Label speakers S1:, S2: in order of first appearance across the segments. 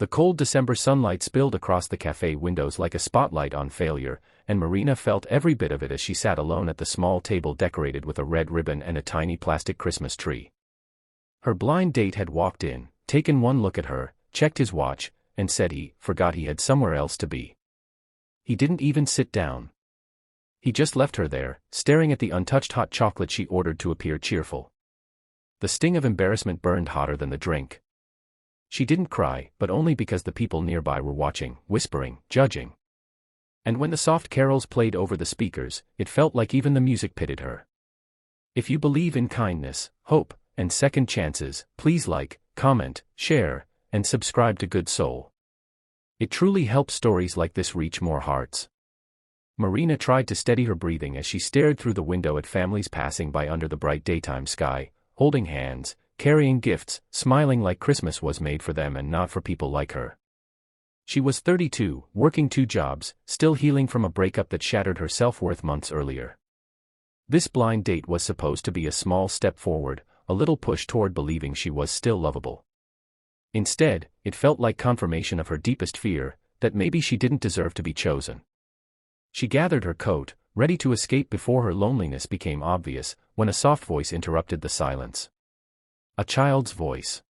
S1: The cold December sunlight spilled across the cafe windows like a spotlight on failure, and Marina felt every bit of it as she sat alone at the small table decorated with a red ribbon and a tiny plastic Christmas tree. Her blind date had walked in, taken one look at her, checked his watch, and said he forgot he had somewhere else to be. He didn't even sit down. He just left her there, staring at the untouched hot chocolate she ordered to appear cheerful. The sting of embarrassment burned hotter than the drink. She didn't cry, but only because the people nearby were watching, whispering, judging. And when the soft carols played over the speakers, it felt like even the music pitied her. If you believe in kindness, hope, and second chances, please like, comment, share, and subscribe to Good Soul. It truly helps stories like this reach more hearts. Marina tried to steady her breathing as she stared through the window at families passing by under the bright daytime sky, holding hands, carrying gifts, smiling like Christmas was made for them and not for people like her. She was 32, working 2 jobs, still healing from a breakup that shattered her self-worth months earlier. This blind date was supposed to be a small step forward, a little push toward believing she was still lovable. Instead, it felt like confirmation of her deepest fear, that maybe she didn't deserve to be chosen. She gathered her coat, ready to escape before her loneliness became obvious, when a soft voice interrupted the silence. A child's voice.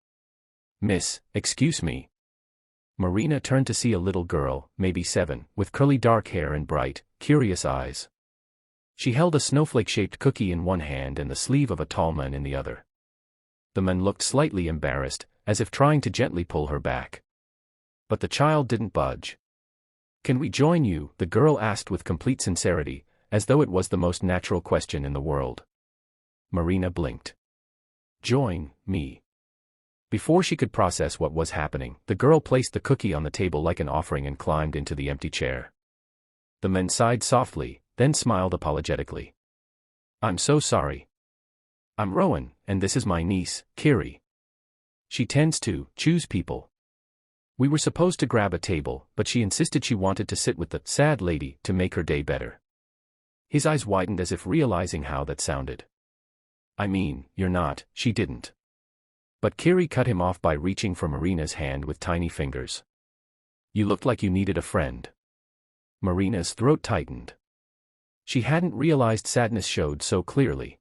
S1: "Miss, excuse me." Marina turned to see a little girl, maybe 7, with curly dark hair and bright, curious eyes. She held a snowflake-shaped cookie in one hand and the sleeve of a tall man in the other. The man looked slightly embarrassed, as if trying to gently pull her back. But the child didn't budge. "Can we join you?" the girl asked with complete sincerity, as though it was the most natural question in the world. Marina blinked. "Join me." Before she could process what was happening, the girl placed the cookie on the table like an offering and climbed into the empty chair. The man sighed softly, then smiled apologetically. "I'm so sorry. I'm Rowan, and this is my niece, Kiri. She tends to choose people. We were supposed to grab a table, but she insisted she wanted to sit with the sad lady to make her day better." His eyes widened as if realizing how that sounded. "I mean, you're not," she didn't. But Kiri cut him off by reaching for Marina's hand with tiny fingers. "You looked like you needed a friend." Marina's throat tightened. She hadn't realized sadness showed so clearly.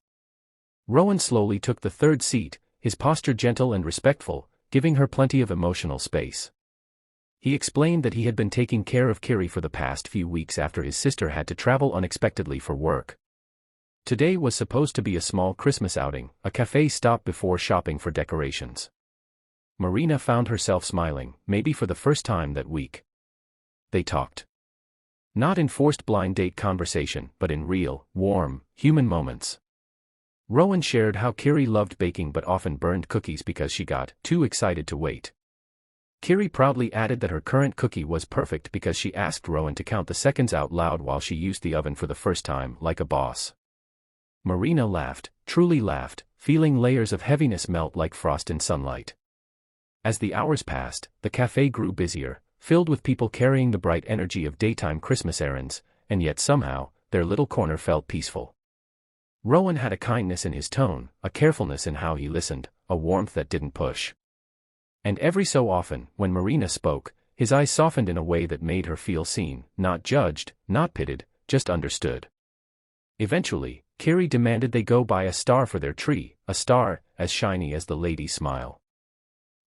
S1: Rowan slowly took the third seat, his posture gentle and respectful, giving her plenty of emotional space. He explained that he had been taking care of Kiri for the past few weeks after his sister had to travel unexpectedly for work. Today was supposed to be a small Christmas outing, a cafe stop before shopping for decorations. Marina found herself smiling, maybe for the first time that week. They talked. Not in forced blind date conversation, but in real, warm, human moments. Rowan shared how Kiri loved baking but often burned cookies because she got too excited to wait. Kiri proudly added that her current cookie was perfect because she asked Rowan to count the seconds out loud while she used the oven for the first time, like a boss. Marina laughed, truly laughed, feeling layers of heaviness melt like frost in sunlight. As the hours passed, the cafe grew busier, filled with people carrying the bright energy of daytime Christmas errands, and yet somehow, their little corner felt peaceful. Rowan had a kindness in his tone, a carefulness in how he listened, a warmth that didn't push. And every so often, when Marina spoke, his eyes softened in a way that made her feel seen, not judged, not pitied, just understood. Eventually, Kiri demanded they go buy a star for their tree, a star as shiny as the lady's smile.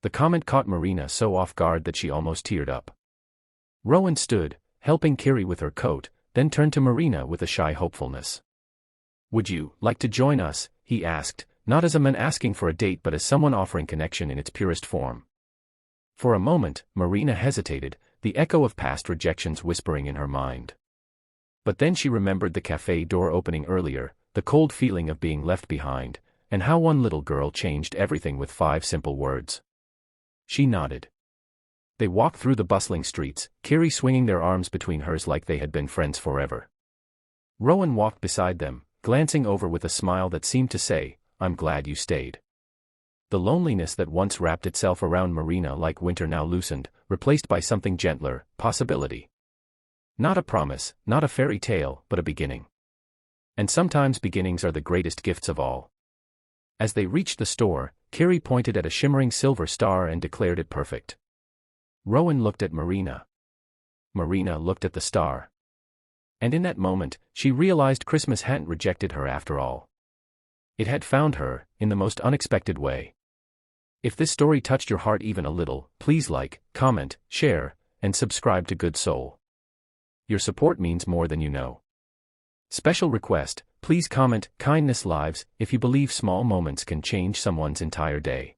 S1: The comment caught Marina so off guard that she almost teared up. Rowan stood, helping Kiri with her coat, then turned to Marina with a shy hopefulness. "Would you like to join us?" he asked, not as a man asking for a date but as someone offering connection in its purest form. For a moment, Marina hesitated, the echo of past rejections whispering in her mind. But then she remembered the cafe door opening earlier, the cold feeling of being left behind, and how one little girl changed everything with 5 simple words. She nodded. They walked through the bustling streets, Kiri swinging their arms between hers like they had been friends forever. Rowan walked beside them, glancing over with a smile that seemed to say, "I'm glad you stayed." The loneliness that once wrapped itself around Marina like winter now loosened, replaced by something gentler, possibility. Not a promise, not a fairy tale, but a beginning. And sometimes beginnings are the greatest gifts of all. As they reached the store, Kiri pointed at a shimmering silver star and declared it perfect. Rowan looked at Marina. Marina looked at the star. And in that moment, she realized Christmas hadn't rejected her after all. It had found her, in the most unexpected way. If this story touched your heart even a little, please like, comment, share, and subscribe to Good Soul. Your support means more than you know. Special request, please comment, "Kindness lives," if you believe small moments can change someone's entire day.